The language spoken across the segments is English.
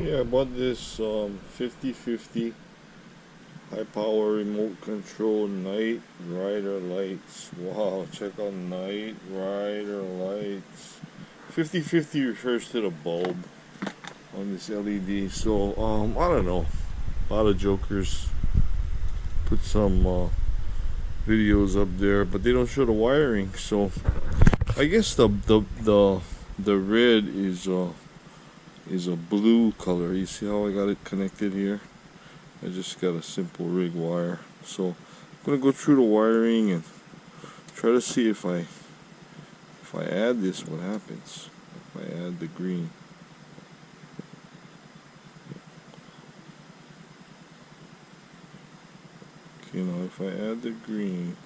Okay, I bought this 50/50 high power remote control night rider lights. Wow, check out night rider lights. 50/50 refers to the bulb on this LED. So I don't know. A lot of jokers put some videos up there, but they don't show the wiring. So I guess the red is a blue color. You see how I got it connected here? I just got a simple rig wire. So I'm gonna go through the wiring and try to see if I add this, what happens. If I add the green. Okay, now if I add the green,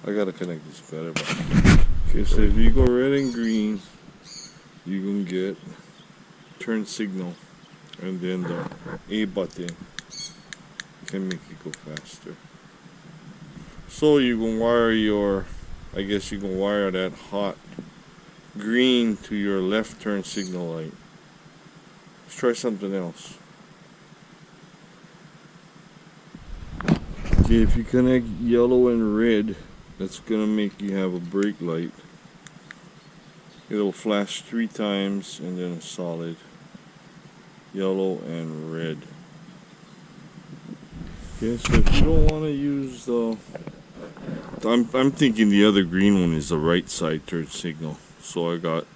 I gotta connect this better. Okay, so if you go red and green, you can get turn signal, and then the A button can make it go faster. So you can wire your, I guess you can wire that hot green to your left turn signal light. Let's try something else. Okay, if you connect yellow and red, that's gonna make you have a brake light. It'll flash 3 times and then a solid yellow and red. Okay, so if you don't want to use the, I'm thinking the other green one is the right side turn signal. So I got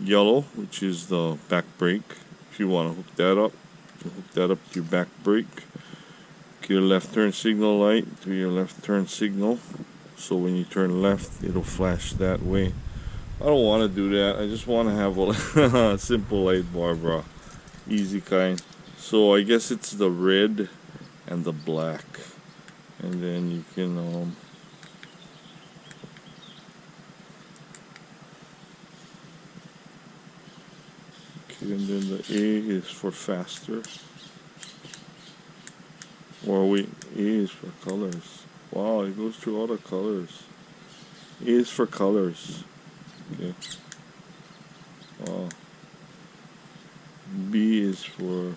yellow, which is the back brake. If you want to hook that up to your back brake. Your left turn signal light to your left turn signal, so when you turn left it'll flash that way. I don't want to do that. I just want to have a simple light bar, bro. Easy kind. So I guess it's the red and the black, and then you can okay, and then the A is for faster. Or wait, A is for colors. Wow, it goes through all the colors. A is for colors. Okay. Wow. B is for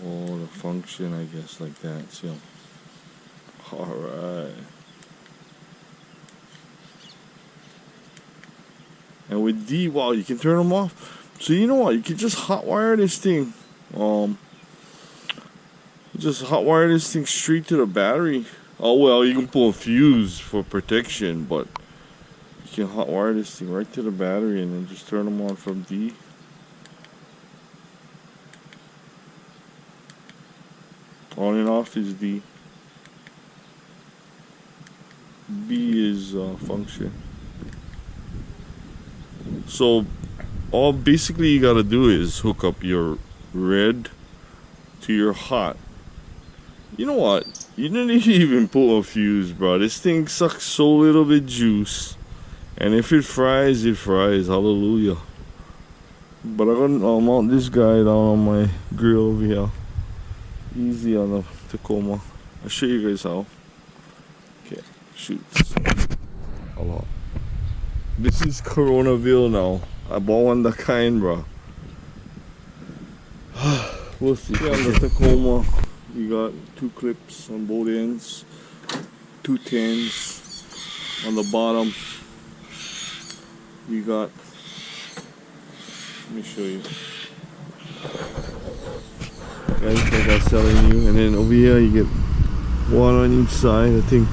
the function, I guess, like that. So, alright. And with D, wow, you can turn them off. So you know what? You can just hotwire this thing. Just hotwire this thing straight to the battery. Oh well, you can pull a fuse for protection, but you can hotwire this thing right to the battery and then just turn them on from D. On and off is D. B is function. So all basically you gotta do is hook up your red to your hot. You know what? You didn't even pull a fuse, bro. This thing sucks so little bit juice. And if it fries, it fries. Hallelujah. But I'm gonna mount this guy down on my grill over here. Easy on the Tacoma. I'll show you guys how. Okay, shoot. Aloha. This is Coronaville now. I bought one that kind, bro. We'll see. Yeah, on the Tacoma, you got 2 clips on both ends, 2 10s on the bottom. You got, let me show you. Guys, like I was telling you, and then over here you get one on each side. I think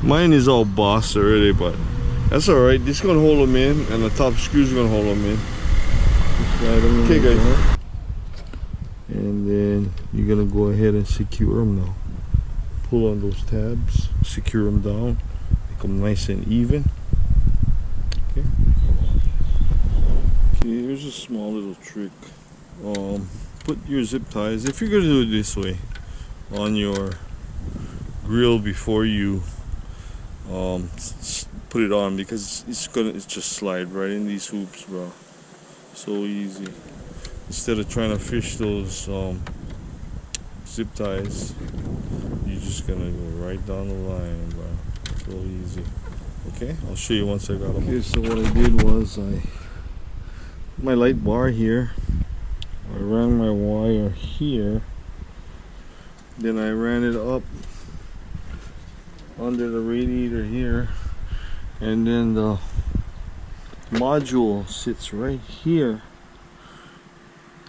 mine is all bossed already, but that's alright. This is gonna hold them in, and the top screws are gonna hold them in. Okay, guys. And then you're gonna go ahead and secure them now. Pull on those tabs, secure them down, make them nice and even. Okay. Okay, here's a small little trick. Put your zip ties, if you're gonna do it this way, on your grill before you put it on, because it's just slide right in these hoops, bro. So easy. Instead of trying to fish those zip ties, just gonna go right down the line, bro. It's real easy. Okay, I'll show you once I got them. Okay, so what I did was my light bar here. I ran my wire here. Then I ran it up under the radiator here, and then the module sits right here.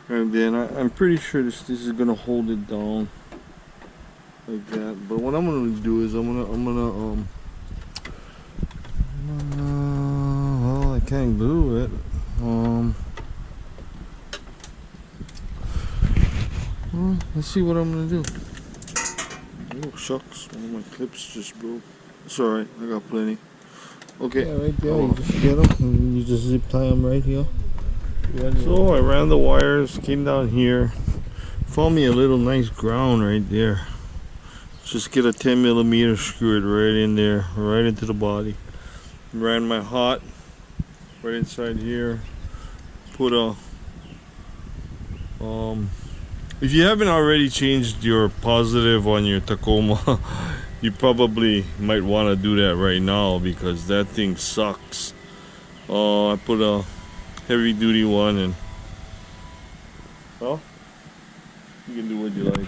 And then I'm pretty sure this is gonna hold it down like that. But what I'm gonna do is I'm gonna well, I can't glue it. Well, let's see what I'm gonna do. Oh shucks, one of my clips just broke. It's alright, I got plenty. Okay. Yeah, right there. You just get them and you just zip tie them right here. So I ran the wires, came down here, found me a little nice ground right there. Just get a 10mm screw it right in there, right into the body. Ran my hot right inside here. Put a if you haven't already changed your positive on your Tacoma, you probably might want to do that right now because that thing sucks. I put a heavy duty one, and well, you can do what you like.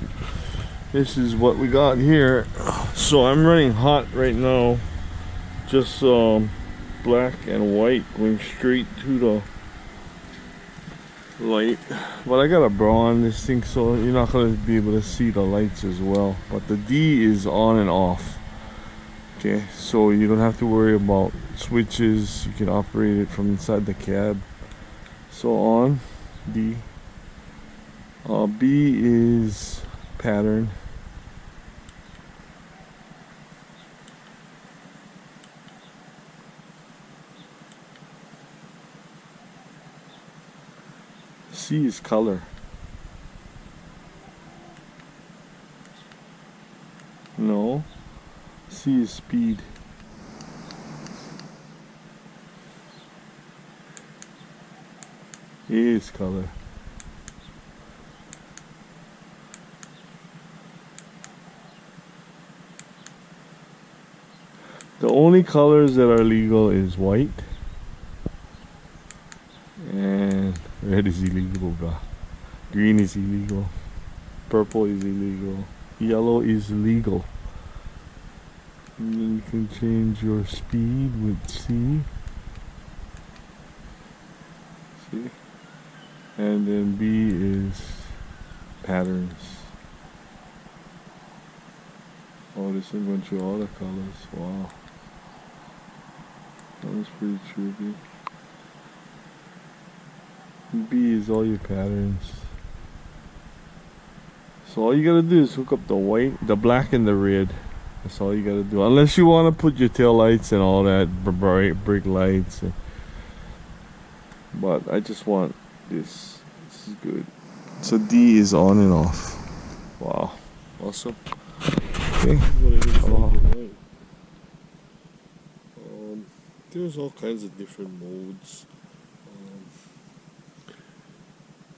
This is what we got here. So I'm running hot right now, just black and white going straight to the light. But I got a bra on this thing, so you're not gonna be able to see the lights as well. But the D is on and off. Okay, so you don't have to worry about switches. You can operate it from inside the cab. So on D. B is pattern. C is color. No. C is speed. A is color. The only colors that are legal is white and red is illegal, bro. Green is illegal. Purple is illegal. Yellow is legal. And then you can change your speed with C. See? And then B is patterns. Oh, this one went through all the colors. Wow. That was pretty trippy. B is all your patterns. So all you gotta do is hook up the white, the black and the red. That's all you gotta do. Unless you wanna put your tail lights and all that, brake lights. But I just want this. This is good. So D is on and off. Wow. Awesome. Okay. Aloha. There's all kinds of different modes.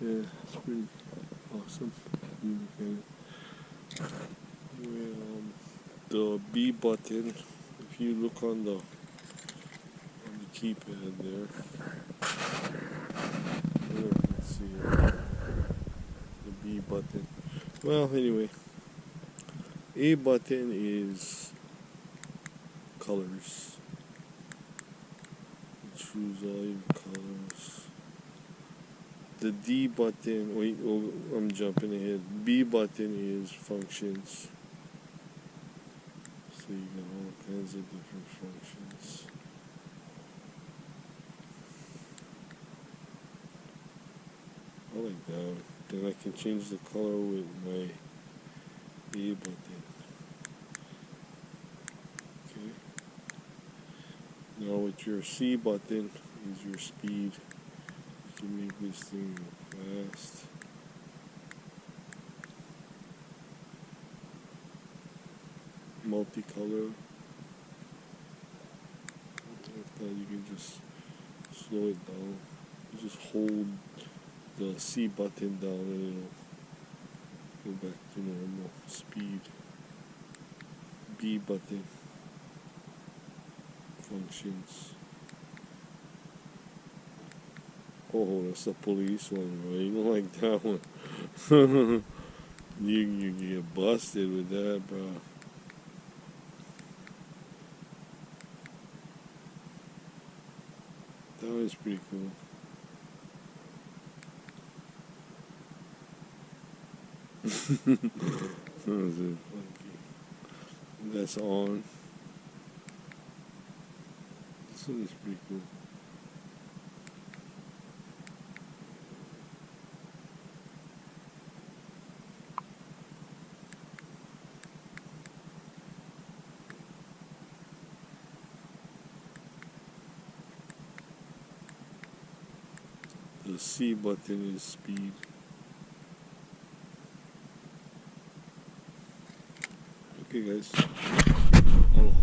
Yeah, it's pretty awesome. The B button, if you look on the keypad there, let's see the B button. Well, anyway, A button is colors. Choose all your colors. The D button, wait, oh, I'm jumping ahead. B button is functions. So you got all kinds of different functions. I like that. Then I can change the color with my A button. Okay. Now with your C button is your speed. You can make this thing go fast. Multicolor. Like that, you can just slow it down. You just hold the C button down and it'll go back to normal speed. B button functions. Oh, that's the police one, bro. You don't like that one. you get busted with that, bro. That was pretty cool. That was it. That's on. This one is pretty cool. The C button is speed. Okay, guys. Aloha.